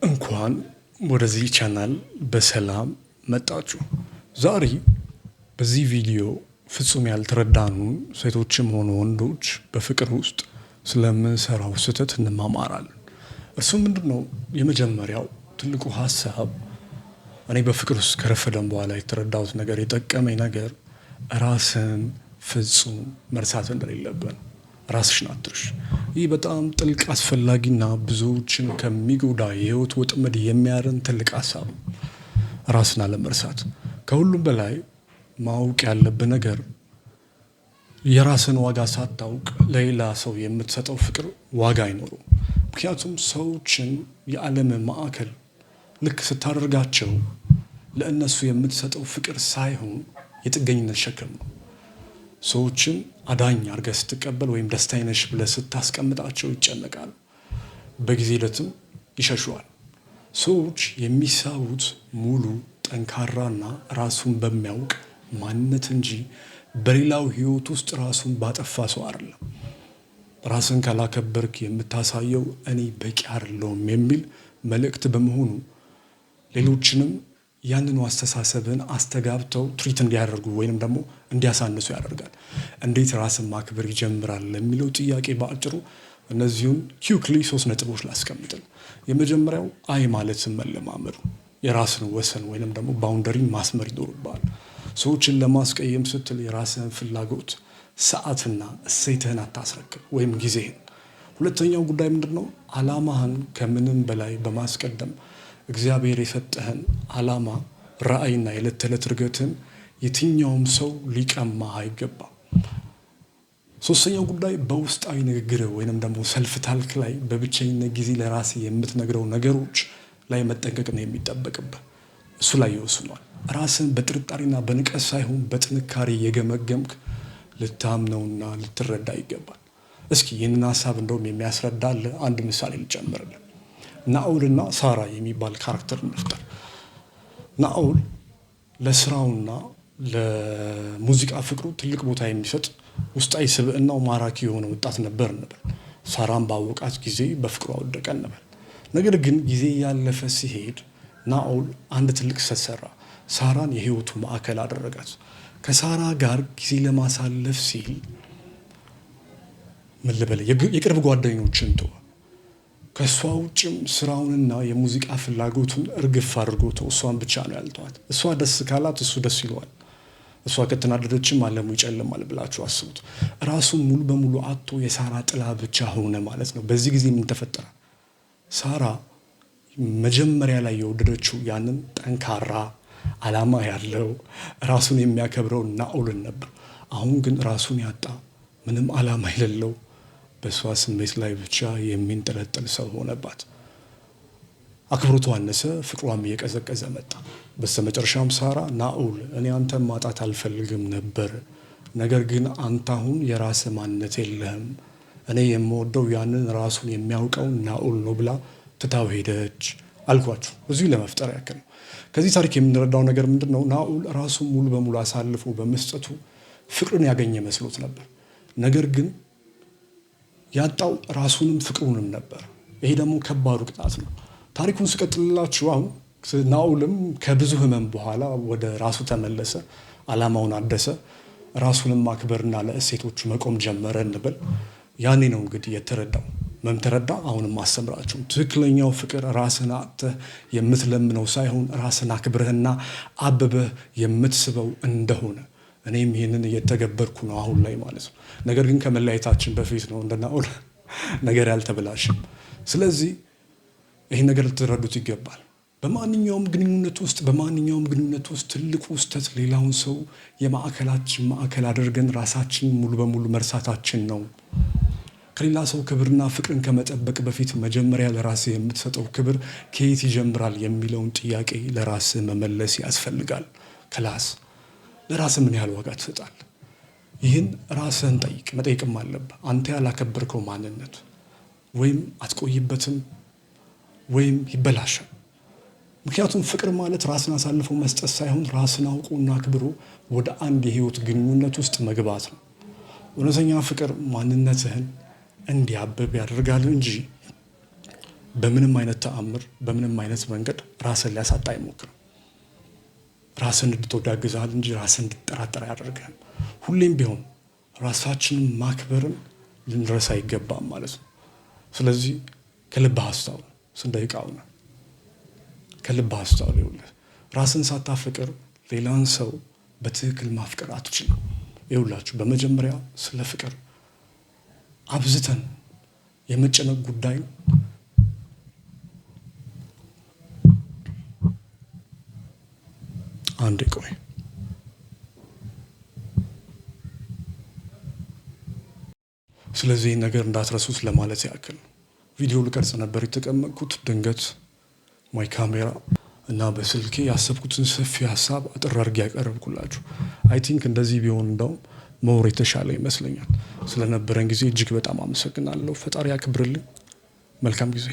እንኳን ወደዚህ ቻናል በሰላም መጣችሁ። ዛሬ በዚህ ቪዲዮ ፍጹም ያልተረዳኑ ሴቶችም ሆኑ ወንዶች በፍቅር ውስጥ ስለምንሰራው ስህተት እንማማራለን። እርሱ ምንድነው? የመጀመሪያው ትልቁ ሀሳብ እኔ በፍቅር ውስጥ ከረፈደን በኋላ የተረዳሁት ነገር የጠቀመኝ ነገር ራስን ፍጹም መርሳት እንደሌለብን ራስሽን አትርሽ። ይህ በጣም ጥልቅ አስፈላጊና ብዙዎችን ከሚጎዳ የህይወት ወጥመድ የሚያርን ትልቅ ሀሳብ ነው። ራስን አለመርሳት። ከሁሉም በላይ ማወቅ ያለብህ ነገር የራስን ዋጋ ሳታውቅ ለሌላ ሰው የምትሰጠው ፍቅር ዋጋ አይኖረውም። ምክንያቱም ሰዎችን የዓለም ማዕከል ልክ ስታደርጋቸው ለእነሱ የምትሰጠው ፍቅር ሳይሆን የጥገኝነት ሸክም ነው። ሰዎችን አዳኝ አድርገህ ስትቀበል ወይም ደስታዬ ነሽ ብለህ ስታስቀምጣቸው ይጨነቃሉ። በጊዜ ሂደትም ይሸሹዋል። ሰዎች የሚሳቡት ሙሉ ጠንካራና ራሱን በሚያውቅ ማንነት እንጂ በሌላው ህይወት ውስጥ ራሱን ባጠፋ ሰው አይደለም። ራስን ካላከበርክ የምታሳየው እኔ በቂ አይደለሁም የሚል መልእክት በመሆኑ ሌሎችንም ያንኑ አስተሳሰብን አስተጋብተው ትሪት እንዲያደርጉ ወይንም ደግሞ እንዲያሳንሱ ያደርጋል። እንዴት ራስን ማክበር ይጀምራል ለሚለው ጥያቄ በአጭሩ እነዚሁን ኪውክሊ 3 ነጥቦች ላስቀምጥል። የመጀመሪያው አይ ማለትን መለማመዱ። የራስን ወሰን ወይንም ደግሞ ባውንደሪን ማስመር ይኖርብሃል። ሰዎችን ለማስቀየም ስትል የራስህን ፍላጎት ሰዓትና እሴትህን አታስረክብ ወይም ጊዜህን። ሁለተኛው ጉዳይ ምንድነው? አላማህን ከምንም በላይ በማስቀደም እግዚአብሔር የሰጠህን አላማ ራዕይና የዕለት ተዕለት እድገትን የትኛውም ሰው ሊቀማህ አይገባም። ሶስተኛው ጉዳይ በውስጣዊ ንግግር ወይንም ደግሞ ሰልፍ ታልክ ላይ በብቸኝነት ጊዜ ለራስህ የምትነግረው ነገሮች ላይ መጠንቀቅ ነው የሚጠበቅብህ። እሱ ላይ ይወስኗል። ራስን በጥርጣሬና በንቀት ሳይሆን በጥንካሬ የገመገምክ ልታምነውና ልትረዳ ይገባል። እስኪ ይህንን ሀሳብ እንደውም የሚያስረዳ አለ። አንድ ምሳሌ ልጨምርልን። ናኦልና ሳራ የሚባል ካራክተር እንፍጠር። ናኦል ለስራውና ለሙዚቃ ፍቅሩ ትልቅ ቦታ የሚሰጥ ውስጣዊ ስብዕናው ማራኪ የሆነ ወጣት ነበር እንበል። ሳራን ባወቃት ጊዜ በፍቅሯ ወደቀ እንበል። ነገር ግን ጊዜ ያለፈ ሲሄድ ናኦል አንድ ትልቅ ስህተት ሰራ። ሳራን የህይወቱ ማዕከል አደረጋት። ከሳራ ጋር ጊዜ ለማሳለፍ ሲል ምን ልበል የቅርብ ጓደኞችን ተወ። ከእሷ ውጭም ስራውንና የሙዚቃ ፍላጎቱን እርግፍ አድርጎ ተው። እሷን ብቻ ነው ያልተዋት። እሷ ደስ ካላት እሱ ደስ ይለዋል። እሷ ከተናደደችም ዓለሙ ይጨልማል ብላችሁ አስቡት። ራሱን ሙሉ በሙሉ አጥቶ የሳራ ጥላ ብቻ ሆነ ማለት ነው። በዚህ ጊዜ ምን ተፈጠረ? ሳራ መጀመሪያ ላይ የወደደችው ያንን ጠንካራ ዓላማ ያለው ራሱን የሚያከብረው ናኦልን ነበር። አሁን ግን ራሱን ያጣ ምንም ዓላማ የሌለው በሷ ስሜት ላይ ብቻ የሚንጠለጠል ሰው ሆነባት። አክብሮቷ አነሰ፣ ፍቅሯም እየቀዘቀዘ መጣ። በስተመጨረሻም ሳራ ናኦል እኔ አንተን ማጣት አልፈልግም ነበር፣ ነገር ግን አንተ አሁን የራስህ ማንነት የለህም፣ እኔ የምወደው ያንን ራሱን የሚያውቀውን ናኦል ነው ብላ ትታው ሄደች አልኳችሁ። እዚሁ ለመፍጠር ያክል ነው። ከዚህ ታሪክ የምንረዳው ነገር ምንድን ነው? ናኦል ራሱን ሙሉ በሙሉ አሳልፎ በመስጠቱ ፍቅርን ያገኘ መስሎት ነበር። ነገር ግን ያጣው ራሱንም ፍቅሩንም ነበር። ይሄ ደግሞ ከባዱ ቅጣት ነው። ታሪኩን ስቀጥልላችሁ አሁን ናኦልም ከብዙ ህመም በኋላ ወደ ራሱ ተመለሰ፣ ዓላማውን አደሰ፣ ራሱንም ማክበርና ለእሴቶቹ መቆም ጀመረ እንበል። ያኔ ነው እንግዲህ የተረዳው። ምን ተረዳ? አሁንም አስተምራችሁ ትክክለኛው ፍቅር ራስን አጥተህ የምትለምነው ሳይሆን ራስን አክብረህና አብበህ የምትስበው እንደሆነ እኔም ይህንን እየተገበርኩ ነው አሁን ላይ ማለት ነው። ነገር ግን ከመለያየታችን በፊት ነው እንደ ናኦል ነገር ያልተበላሸም። ስለዚህ ይህን ነገር ልትረዱት ይገባል። በማንኛውም ግንኙነት ውስጥ ትልቁ ስህተት ሌላውን ሰው የማዕከላችን ማዕከል አድርገን ራሳችን ሙሉ በሙሉ መርሳታችን ነው። ከሌላ ሰው ክብርና ፍቅርን ከመጠበቅ በፊት መጀመሪያ ለራስህ የምትሰጠው ክብር ከየት ይጀምራል የሚለውን ጥያቄ ለራስህ መመለስ ያስፈልጋል። ክላስ ለራስህ ምን ያህል ዋጋ ትሰጣለህ? ይህን ራስህን መጠየቅም አለብህ። አንተ ያላከበርከው ማንነት ወይም አትቆይበትም ወይም ይበላሻል። ምክንያቱም ፍቅር ማለት ራስን አሳልፎ መስጠት ሳይሆን ራስን አውቆና አክብሮ ወደ አንድ የህይወት ግንኙነት ውስጥ መግባት ነው። እውነተኛ ፍቅር ማንነትህን እንዲያብብ ያደርጋል እንጂ በምንም አይነት ተአምር በምንም አይነት መንገድ ራስን ሊያሳጣ አይሞክርም። ራስን እንድትወድ ያግዝሃል እንጂ ራስን እንድትጠራጠር አያደርግህም። ሁሌም ቢሆን ራሳችንን ማክበርን ልንረሳ አይገባም ማለት ነው። ስለዚህ ከልብህ አስተውል። ስንት ደቂቃው ነው? ከልብህ አስተውል። ይኸውልህ ራስን ሳታፈቅር ሌላን ሰው በትክክል ማፍቀር አትችልም። ይኸውላችሁ በመጀመሪያ ስለ ፍቅር አብዝተን የመጨነቅ ጉዳይ አንድ ቆይ ስለዚህ ነገር እንዳትረሱት ለማለት ያክል ቪዲዮ ልቀርጽ ነበር የተቀመጥኩት። ድንገት ማይ ካሜራ እና በስልኬ ያሰብኩትን ሰፊ ሀሳብ አጥር አድርጌ ያቀረብኩላችሁ። አይ ቲንክ እንደዚህ ቢሆን እንደውም መውር የተሻለ ይመስለኛል። ስለነበረን ጊዜ እጅግ በጣም አመሰግናለሁ። ፈጣሪ ያክብርልኝ። መልካም ጊዜ